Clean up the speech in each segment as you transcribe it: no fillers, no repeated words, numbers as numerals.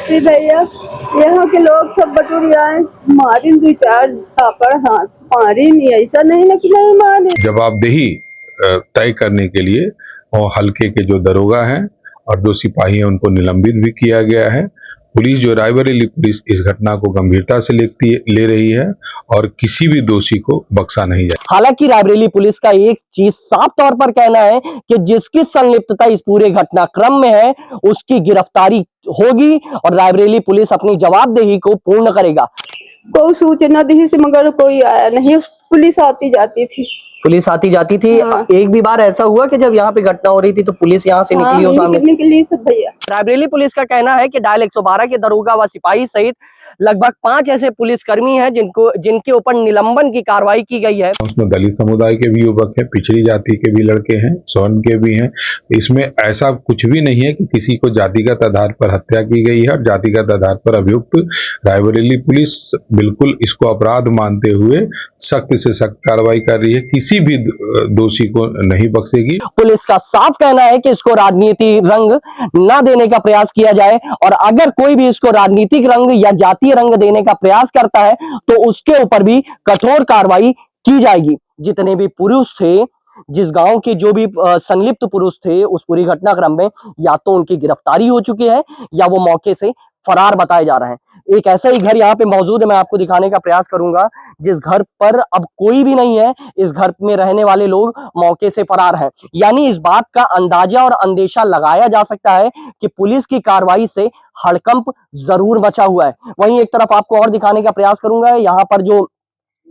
कि भैया यहाँ के लोग सब बटुरियाए मारी दो चार झापड़ हाथ मारी नहीं, ऐसा नहीं ना कि नहीं मारे। जवाबदेही तय करने के लिए और हल्के के जो दरोगा हैं और 2 सिपाही हैं उनको निलंबित भी किया गया है। पुलिस जो रायबरेली पुलिस इस घटना को गंभीरता से ले रही है और किसी भी दोषी को बख्शा नहीं जाए। हालांकि रायबरेली पुलिस का एक चीज साफ तौर पर कहना है कि जिसकी संलिप्तता इस पूरे घटनाक्रम में है उसकी गिरफ्तारी होगी और रायबरेली पुलिस अपनी जवाबदेही को पूर्ण करेगा। कोई सूचना दी से मगर कोई आया नहीं, पुलिस आती जाती थी। पुलिस आती जाती थी। हाँ। एक भी बार ऐसा हुआ कि जब यहाँ पे घटना हो रही थी तो पुलिस यहाँ से निकली हो सामने से? निकली सब भैया। रायबरेली पुलिस का कहना है कि डायल 112 के दरोगा व सिपाही सहित लगभग 5 ऐसे पुलिसकर्मी हैं जिनके ऊपर निलंबन की कार्रवाई की गई है। उसमें दलित समुदाय के भी युवक हैं, पिछड़ी जाति के भी लड़के हैं, स्वर्ण के भी हैं। इसमें ऐसा कुछ भी नहीं है कि किसी को जातिगत आधार पर हत्या की गई है और जातिगत आधार पर अभियुक्त। रायबरेली पुलिस बिल्कुल इसको अपराध मानते हुए सख्त से सख्त कार्रवाई कर रही है, किसी भी दोषी को नहीं बख्शेगी। पुलिस का साफ कहना है कि इसको राजनीति रंग न देने का प्रयास किया जाए और अगर कोई भी इसको राजनीतिक रंग या जातीय रंग देने का प्रयास करता है तो उसके ऊपर भी कठोर कार्रवाई की जाएगी। जितने भी पुरुष थे, जिस गांव के जो भी संलिप्त पुरुष थे उस पूरी घटनाक्रम में या तो उनकी गिरफ्तारी हो चुकी है या वो मौके से फरार बताए जा रहे हैं। एक ऐसा ही घर यहाँ पे मौजूद है, मैं आपको दिखाने का प्रयास करूंगा, जिस घर पर अब कोई भी नहीं है। इस घर में रहने वाले लोग मौके से फरार हैं। यानी इस बात का अंदाजा और अंदेशा लगाया जा सकता है कि पुलिस की कार्रवाई से हड़कंप जरूर मचा हुआ है। वहीं एक तरफ आपको और दिखाने का प्रयास करूंगा, यहाँ पर जो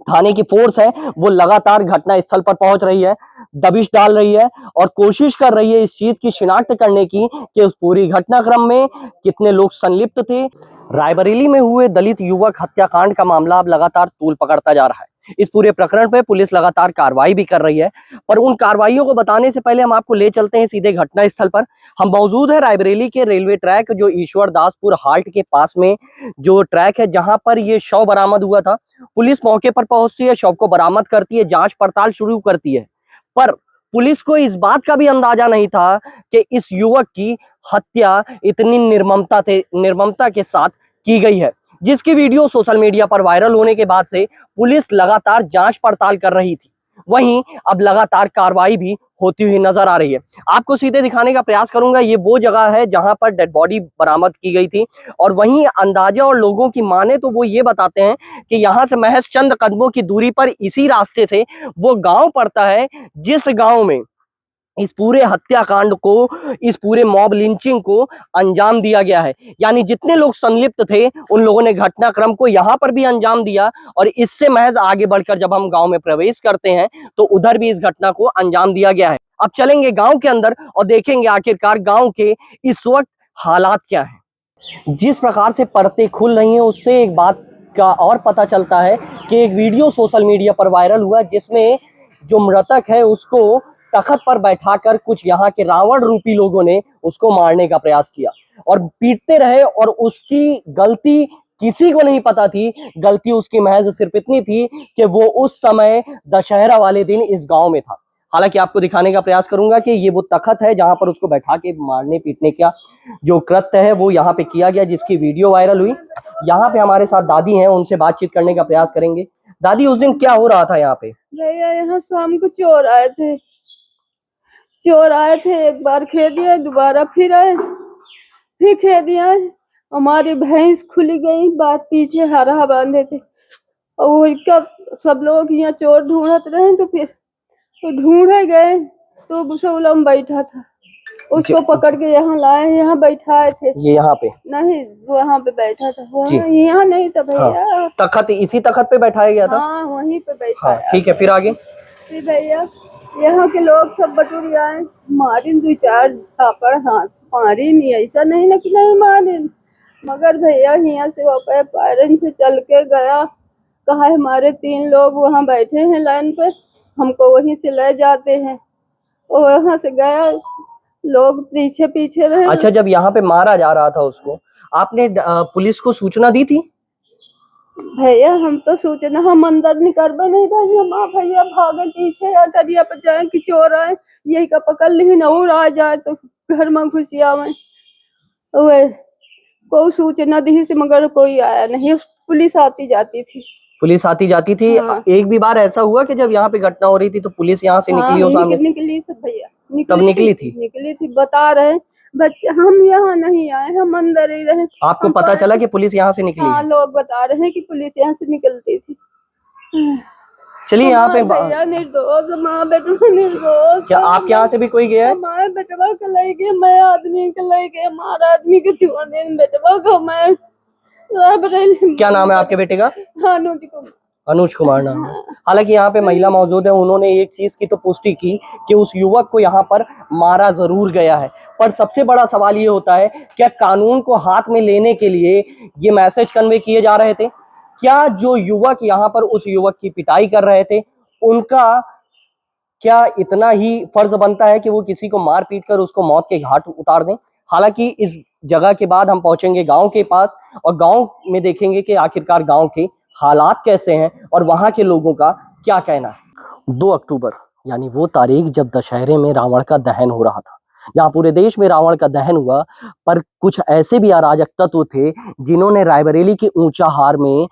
थाने की फोर्स है वो लगातार घटना स्थल पर पहुंच रही है, दबिश डाल रही है और कोशिश कर रही है इस चीज की शिनाख्त करने की कि उस पूरी घटनाक्रम में कितने लोग संलिप्त थे। रायबरेली में हुए दलित युवक हत्याकांड का मामला अब लगातार तूल पकड़ता जा रहा है। इस पूरे प्रकरण पे पुलिस लगातार कार्रवाई भी कर रही है, पर उन कार्रवाइयों को बताने से पहले हम आपको ले चलते हैं सीधे घटना स्थल पर। हम मौजूद है रायबरेली के रेलवे ट्रैक जो ईश्वरदासपुर हाल्ट के पास में जो ट्रैक है जहां पर ये शव बरामद हुआ था। पुलिस मौके पर पहुंचती है, शव को बरामद करती है, जांच पड़ताल शुरू करती है, पर पुलिस को इस बात का भी अंदाजा नहीं था कि इस युवक की हत्या इतनी निर्ममता के साथ की गई है, जिसकी वीडियो सोशल मीडिया पर वायरल होने के बाद से पुलिस लगातार जांच पड़ताल कर रही थी। वहीं अब लगातार कार्रवाई भी होती हुई नजर आ रही है। आपको सीधे दिखाने का प्रयास करूंगा, ये वो जगह है जहां पर डेड बॉडी बरामद की गई थी और वहीं अंदाजा और लोगों की माने तो वो ये बताते हैं कि यहां से महज चंद कदमों की दूरी पर इसी रास्ते से वो गांव पड़ता है जिस गांव में इस पूरे हत्याकांड को, इस पूरे मॉब लिंचिंग को अंजाम दिया गया है। यानी जितने लोग संलिप्त थे उन लोगों ने घटनाक्रम को यहां पर भी अंजाम दिया और इससे महज आगे बढ़कर जब हम गांव में प्रवेश करते हैं तो उधर भी इस घटना को अंजाम दिया गया है। अब चलेंगे गांव के अंदर और देखेंगे आखिरकार गांव के इस वक्त हालात क्या है। जिस प्रकार से परतें खुल रही हैं उससे एक बात का और पता चलता है कि एक वीडियो सोशल मीडिया पर वायरल हुआ जिसमें जो मृतक है उसको तख्त पर बैठाकर कुछ यहाँ के रावण रूपी लोगों ने उसको मारने का प्रयास किया और पीटते रहे और उसकी गलती किसी को नहीं पता थी। गलती उसकी महज सिर्फ इतनी थी कि वो उस समय दशहरा वाले दिन इस गांव में था। हालांकि आपको दिखाने का प्रयास करूंगा कि ये वो तख्त है जहां पर उसको बैठा के मारने पीटने का जो कृत्य है वो यहाँ पे किया गया, जिसकी वीडियो वायरल हुई। यहाँ पे हमारे साथ दादी हैं, उनसे बातचीत करने का प्रयास करेंगे। दादी, उस दिन क्या हो रहा था यहाँ पे? भैया यहाँ शाम को चोर आए थे, एक बार खेद दिए, दोबारा फिर आए, फिर खेद दिया। हमारी भैंस खुली गई, बात पीछे हरा बांधे थे और उसका सब लोग यहाँ चोर ढूंढत रहे तो फिर तो ढूंढे गए तो बुसौलम बैठा था, उसको पकड़ के यहाँ लाए, यहाँ बैठाए थे। ये यहाँ पे नहीं, वहाँ पे बैठा था, यहाँ नहीं था भैया। हाँ, तख्त, इसी तख्त पे बैठाया गया था। हाँ, वहीं पे बैठा। हाँ, ठीक है, फिर आगे? फिर भैया यहाँ के लोग सब बटुरियाए मारी दो चार झापड़ हाथ मारी नहीं, ऐसा नहीं ना कि नहीं मारे, मगर भैया यहाँ से वापस पायरन से चल के गया, कहा हमारे 3 लोग वहाँ बैठे हैं लाइन पे, हमको वहीं से ले जाते हैं। और वहाँ से गया, लोग पीछे पीछे रहे। अच्छा, जब यहाँ पे मारा जा रहा था उसको, आपने पुलिस को सूचना दी थी? भैया हम तो सूचना हम अंदर निकल नहीं भैया, माँ भैया भागे पीछे अटरिया पर जाए कि चोर आए, यही का पकड़ ली न और आ जाए तो घर में घुसिया में। कोई सूचना दी से मगर कोई आया नहीं। पुलिस आती जाती थी। पुलिस आती जाती थी। हाँ। एक भी बार ऐसा हुआ कि जब यहाँ पे घटना हो रही थी तो पुलिस यहाँ से हाँ, निकली हो सामने से? निकली सब भैया, तब निकली थी? निकली थी, बता रहे बच्चे। हम यहाँ नहीं आए, हम अंदर ही रहे। आपको हम पता तो चला ऐसे- कि पुलिस यहाँ से निकली हाँ, है? लोग बता रहे हैं कि पुलिस यहाँ से निकलती थी। चलिए यहाँ पे भैया निर्दोष, माँ बेटा निर्दोष। क्या आपके यहाँ से भी कोई गया है? हमारे बेटवा के ले गए, मैं आदमी के ले गए, हमारा आदमी के छोड़ने बेटवा को मैं। क्या नाम है आपके बेटे का? अनुज कुमार। अनुज कुमार नाम है। हालांकि यहाँ पे महिला मौजूद है, उन्होंने एक चीज की तो पुष्टि की कि उस युवक को यहाँ पर मारा जरूर गया है, पर सबसे बड़ा सवाल ये होता है क्या कानून को हाथ में लेने के लिए ये मैसेज कन्वे किए जा रहे थे? क्या जो युवक यहाँ पर उस युवक की पिटाई कर रहे थे, उनका क्या इतना ही फर्ज बनता है कि वो किसी को मार पीट कर उसको मौत के घाट उतार दें? हालांकि इस जगह के बाद हम पहुंचेंगे गांव के पास और गांव में देखेंगे कि आखिरकार गांव के हालात कैसे हैं और वहां के लोगों का क्या कहना है। 2 अक्टूबर यानी वो तारीख जब दशहरे में रावण का दहन हो रहा था, जहां पूरे देश में रावण का दहन हुआ, पर कुछ ऐसे भी अराजक तत्व थे जिन्होंने रायबरेली के ऊंचाहार में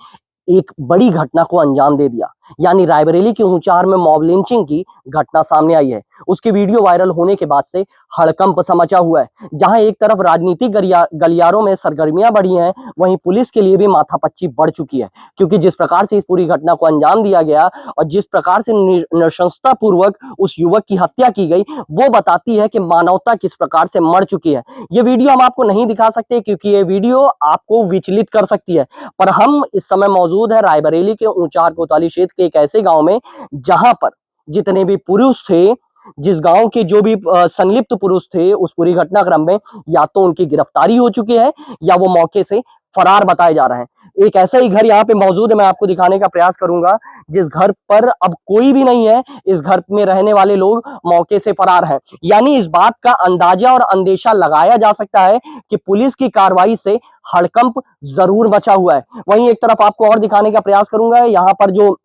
एक बड़ी घटना को अंजाम दे दिया। यानी रायबरेली के ऊंचाहार में मॉब लिंचिंग की घटना सामने आई है। उसकी वीडियो वायरल होने के बाद से हड़कंप सा मचा हुआ है। जहां एक तरफ राजनीतिक गलियारों में सरगर्मियां बढ़ी हैं, वहीं पुलिस के लिए भी माथापच्ची बढ़ चुकी है, क्योंकि जिस प्रकार से इस पूरी घटना को अंजाम दिया गया और जिस प्रकार से नृशंसता पूर्वक उस युवक की हत्या की गई, वो बताती है कि मानवता किस प्रकार से मर चुकी है। ये वीडियो हम आपको नहीं दिखा सकते क्योंकि ये वीडियो आपको विचलित कर सकती है, पर हम इस समय मौजूद है रायबरेली के ऊंचाहार कोतवाली क्षेत्र के एक ऐसे गांव में जहां पर जितने भी पुरुष थे, जिस गांव के जो भी संलिप्त पुरुष थे उस पूरी घटनाक्रम में, या तो उनकी गिरफ्तारी हो चुकी है या वो मौके से फरार बताए जा रहे हैं। एक ऐसा ही घर यहाँ पे मौजूद है, मैं आपको दिखाने का प्रयास करूंगा, जिस घर पर अब कोई भी नहीं है। इस घर में रहने वाले लोग मौके से फरार हैं। यानी इस बात का अंदाजा और अंदेशा लगाया जा सकता है कि पुलिस की कार्रवाई से हड़कंप जरूर मचा हुआ है। वहीं एक तरफ आपको और दिखाने का प्रयास करूंगा, यहाँ पर जो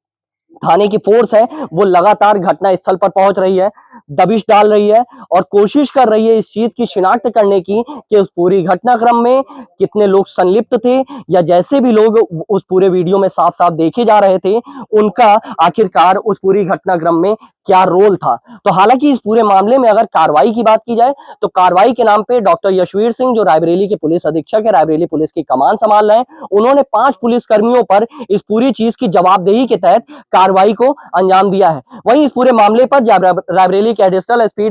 थाने की फोर्स है वो लगातार घटना स्थल पर पहुंच रही है, दबिश डाल रही है और कोशिश कर रही है इस चीज की शिनाख्त करने की कि उस पूरी घटनाक्रम में कितने लोग संलिप्त थे, या जैसे भी लोग उस पूरे वीडियो में साफ साफ देखे जा रहे थे, उनका आखिरकार उस पूरी घटनाक्रम में क्या रोल था। तो हालांकि इस पूरे मामले में अगर कार्रवाई की बात की जाए तो कार्रवाई के नाम पे डॉक्टर यशवीर सिंह, जो रायबरेली के पुलिस अधीक्षक है, रायबरेली पुलिस की कमान संभाल रहे हैं, उन्होंने 5 पुलिस कर्मियों पर इस पूरी चीज की जवाबदेही के तहत कार्रवाई को अंजाम दिया है। वहीं इस पूरे मामले पर रायबरेली के एडिशनल एसपी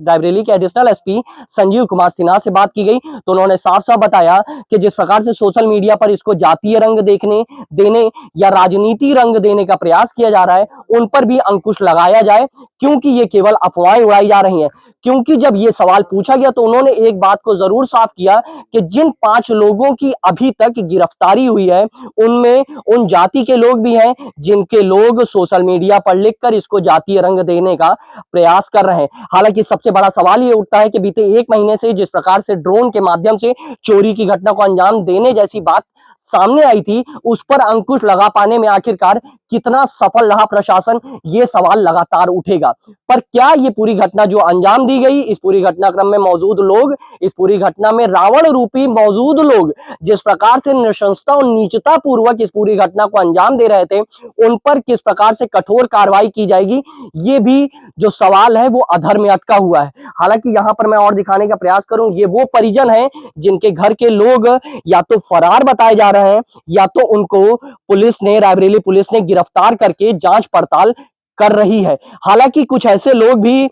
रायबरेली के एडिशनल एसपी संजीव कुमार सिन्हा से बात की गई तो उन्होंने साफ साफ बताया कि जिस प्रकार से सोशल मीडिया पर इसको जातीय रंग देने या राजनीति रंग देने का प्रयास किया जा रहा है, उन पर भी अंकुश लगाया जाए, क्योंकि ये केवल अफवाहें उड़ाई जा रही हैं। क्योंकि जब ये सवाल पूछा गया तो उन्होंने एक बात को जरूर साफ किया कि जिन 5 लोगों की अभी तक गिरफ्तारी हुई है, उनमें उन जाति के लोग भी हैं जिनके लोग सोशल मीडिया पर लिखकर इसको जातीय रंग देने का प्रयास कर रहे हैं। हालांकि सबसे बड़ा सवाल ये उठता है कि बीते 1 महीने से जिस प्रकार से ड्रोन के माध्यम से चोरी की घटना को अंजाम देने जैसी बात सामने आई थी, उस पर अंकुश लगा पाने में आखिरकार कितना सफल रहा प्रशासन, ये सवाल लगातार उठेगा। पर क्या ये पूरी घटना जो अंजाम दी गई, इस पूरी घटनाक्रम में मौजूद लोग, इस पूरी घटना में रावण रूपी मौजूद लोग जिस प्रकार से नृशंसता और नीचता पूर्वक इस पूरी घटना को अंजाम दे रहे थे, उन पर किस प्रकार से कठोर कार्रवाई की जाएगी, ये भी जो सवाल है वो अधर में अटका हुआ है। हालांकि यहां पर मैं और दिखाने का प्रयास करूं, ये वो परिजन हैं जिनके घर के लोग या तो फरार बताए जा रहे हैं या तो उनको पुलिस ने, रायबरेली पुलिस ने गिरफ्तार करके जांच पड़ताल कर रही है। हालांकि कुछ ऐसे लोग भी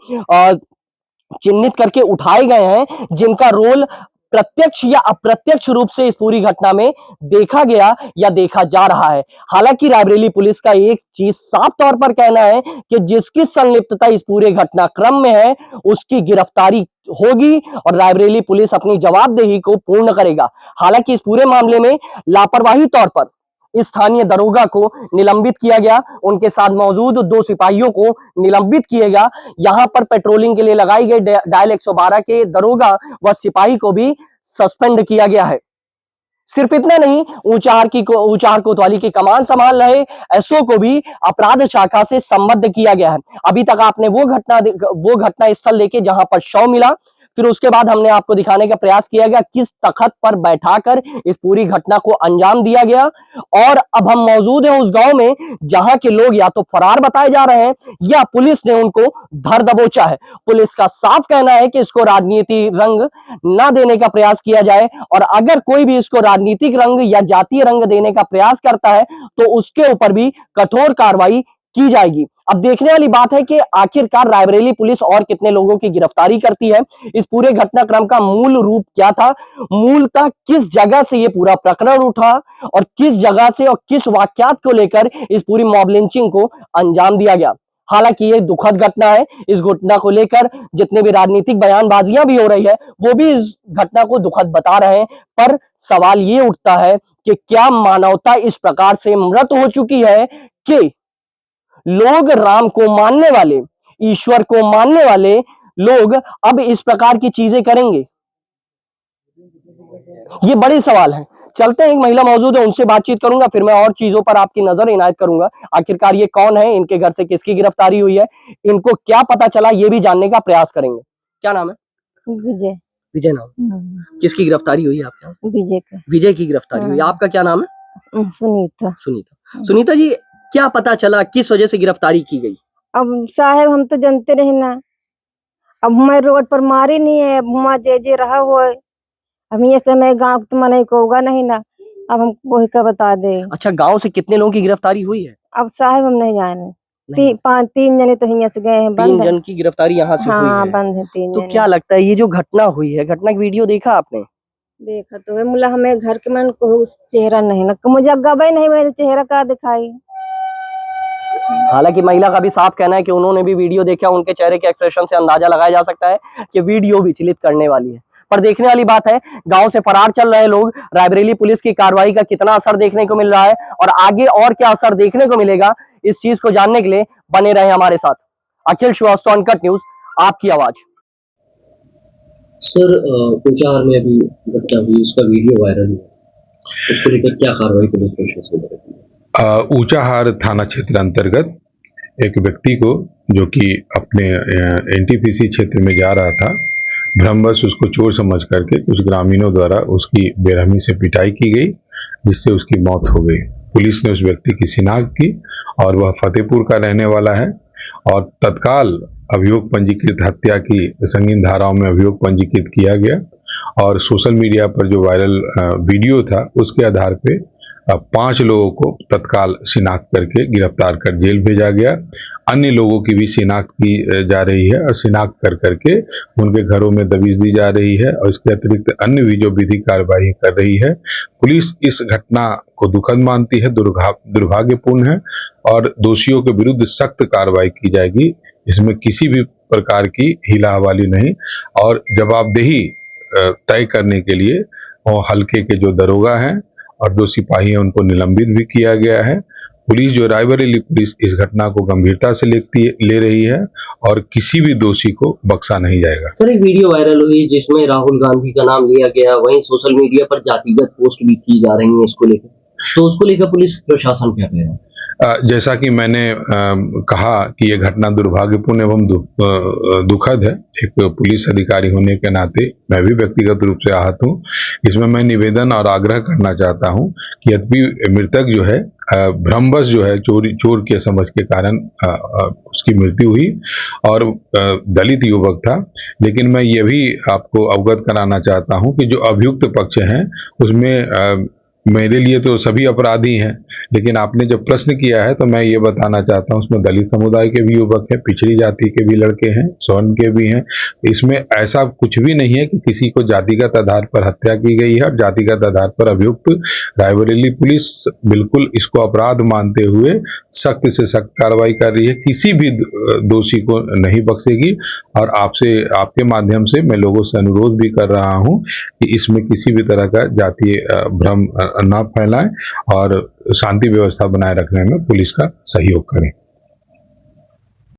चिन्हित करके उठाए गए हैं जिनका रोल प्रत्यक्ष या अप्रत्यक्ष रूप से इस पूरी घटना में देखा गया या देखा जा रहा है। हालांकि रायबरेली पुलिस का एक चीज साफ तौर पर कहना है कि जिसकी संलिप्तता इस पूरे घटनाक्रम में है उसकी गिरफ्तारी होगी और रायबरेली पुलिस अपनी जवाबदेही को पूर्ण करेगा। हालांकि इस पूरे मामले में लापरवाही तौर पर स्थानीय दरोगा को निलंबित किया गया, उनके साथ मौजूद 2 सिपाहियों को निलंबित किया गया। यहां पर पेट्रोलिंग के लिए लगाई गई डायल 112 के दरोगा व सिपाही को भी सस्पेंड किया गया है। सिर्फ इतना नहीं, ऊंचाहार कोतवाली की कमान संभाल रहे एसओ को भी अपराध शाखा से संबद्ध किया गया है। अभी तक आपने वो घटना स्थल देखे जहां पर शव मिला, फिर उसके बाद हमने आपको दिखाने का प्रयास किया गया किस तख्त पर बैठाकर इस पूरी घटना को अंजाम दिया गया। और अब हम मौजूद हैं उस गांव में जहां के लोग या तो फरार बताए जा रहे हैं या पुलिस ने उनको धर दबोचा है। पुलिस का साफ कहना है कि इसको राजनीति रंग ना देने का प्रयास किया जाए और अगर कोई भी इसको राजनीतिक रंग या जातीय रंग देने का प्रयास करता है तो उसके ऊपर भी कठोर कार्रवाई की जाएगी। अब देखने वाली बात है कि आखिरकार रायबरेली पुलिस और कितने लोगों की गिरफ्तारी करती है। इस पूरे घटनाक्रम का मूल रूप क्या था, मूलतः किस जगह से ये पूरा प्रकरण उठा और किस जगह से और किस वाकयात को लेकर इस पूरी मॉब लिंचिंग को अंजाम दिया गया। हालांकि ये दुखद घटना है। इस घटना को लेकर जितने भी राजनीतिक बयानबाजियां भी हो रही है वो भी इस घटना को दुखद बता रहे हैं, पर सवाल ये उठता है कि क्या मानवता इस प्रकार से मृत हो चुकी है कि लोग राम को मानने वाले, ईश्वर को मानने वाले लोग अब इस प्रकार की चीजें करेंगे? ये बड़े सवाल है। चलते हैं, एक महिला मौजूद है, उनसे बातचीत करूंगा, फिर मैं और चीजों पर आपकी नजर इनायत करूंगा। आखिरकार ये कौन है, इनके घर से किसकी गिरफ्तारी हुई है, इनको क्या पता चला, ये भी जानने का प्रयास करेंगे। क्या नाम है? विजय। विजय नाम। किसकी गिरफ्तारी हुई है आपके यहाँ? विजय का। विजय की गिरफ्तारी हुई। आपका क्या नाम है? सुनीता। सुनीता। सुनीता जी, क्या पता चला, किस वजह से गिरफ्तारी की गई? अब साहब हम तो जानते रहे ना, अब मैं रोड पर मारी नहीं है, अब हुआ जे रहा हुआ है, अब ये समय गाँव तो मना को होगा नहीं ना, अब हम वही का बता दे। अच्छा, गांव से कितने लोगों की गिरफ्तारी हुई है? अब साहब हम नहीं जाने। तीन जने तो यहाँ से गए हैं, तीन जन की गिरफ्तारी यहाँ से हुई है। बंद है तीन तो जने। क्या लगता है ये जो घटना हुई है, घटना की वीडियो देखा आपने? देखा तो है, मुला हमें घर के मन को चेहरा नहीं ना, मुझे गवाही नहीं हुआ, चेहरा का दिखाई। हालांकि महिला का भी साफ कहना है कि उन्होंने भी वीडियो देखा, उनके चेहरे के एक्सप्रेशन से अंदाजा लगाया जा सकता है कि वीडियो विचलित करने वाली है। पर देखने वाली बात है, गांव से फरार चल रहे लोग, रायबरेली पुलिस की कार्रवाई का कितना असर देखने को मिल रहा है और आगे और क्या असर देखने को मिलेगा, इस चीज को जानने के लिए बने रहे हमारे साथ। अखिल श्रीवास्तव, अनकट न्यूज, आपकी आवाज। सर, ऊंचाहार में अभी घटना हुई, उसका वीडियो वायरल हुआ, इसको लेकर क्या कार्रवाई पुलिस प्रशासन ने की? ऊंचाहार थाना क्षेत्र अंतर्गत एक व्यक्ति को, जो कि अपने एनटीपीसी क्षेत्र में जा रहा था, भ्रमवश उसको चोर समझ करके कुछ ग्रामीणों द्वारा उसकी बेरहमी से पिटाई की गई, जिससे उसकी मौत हो गई। पुलिस ने उस व्यक्ति की शिनाख्त की और वह फतेहपुर का रहने वाला है और तत्काल अभियोग पंजीकृत हत्या की संगीन धाराओं में अभियोग पंजीकृत किया गया और सोशल मीडिया पर जो वायरल वीडियो था उसके आधार पे 5 लोगों को तत्काल शिनाख्त करके गिरफ्तार कर जेल भेजा गया। अन्य लोगों की भी शिनाख्त की जा रही है और शिनाख्त कर करके उनके घरों में दबिश दी जा रही है और इसके अतिरिक्त अन्य भी जो विधिक कार्यवाही कर रही है। पुलिस इस घटना को दुखद मानती है, दुर्भाग्यपूर्ण है और दोषियों के विरुद्ध सख्त कार्रवाई की जाएगी। इसमें किसी भी प्रकार की हिला हवाली नहीं और जवाबदेही तय करने के लिए हल्के के जो दरोगा हैं और 2 सिपाही हैं उनको निलंबित भी किया गया है। पुलिस जो रायबरेली पुलिस इस घटना को गंभीरता से ले रही है और किसी भी दोषी को बख्शा नहीं जाएगा। सर, एक वीडियो वायरल हुई जिसमें राहुल गांधी का नाम लिया गया, वहीं सोशल मीडिया पर जातिगत पोस्ट भी की जा रही है इसको लेकर, तो उसको लेकर पुलिस प्रशासन क्या कह रहा है? जैसा कि मैंने कहा कि यह घटना दुर्भाग्यपूर्ण एवं दुखद है। एक पुलिस अधिकारी होने के नाते मैं भी व्यक्तिगत रूप से आहत हूँ। इसमें मैं निवेदन और आग्रह करना चाहता हूँ कि यद्यपि मृतक जो है भ्रमवश जो है चोर के समझ के कारण उसकी मृत्यु हुई और दलित युवक था, लेकिन मैं ये भी आपको अवगत कराना चाहता हूँ कि जो अभियुक्त पक्ष हैं उसमें मेरे लिए तो सभी अपराधी हैं, लेकिन आपने जब प्रश्न किया है तो मैं ये बताना चाहता हूँ उसमें दलित समुदाय के भी युवक हैं, पिछड़ी जाति के भी लड़के हैं, स्वर्ण के भी हैं। इसमें ऐसा कुछ भी नहीं है कि किसी को जातिगत आधार पर हत्या की गई है और जातिगत आधार पर अभियुक्त। रायबरेली पुलिस बिल्कुल इसको अपराध मानते हुए सख्त से सख्त कार्रवाई कर रही है, किसी भी दोषी को नहीं बख्शेगी और आपके माध्यम से मैं लोगों से अनुरोध भी कर रहा हूँ कि इसमें किसी भी तरह का जातीय भ्रम न फैलाएं और शांति व्यवस्था बनाए रखने में पुलिस का सहयोग करें।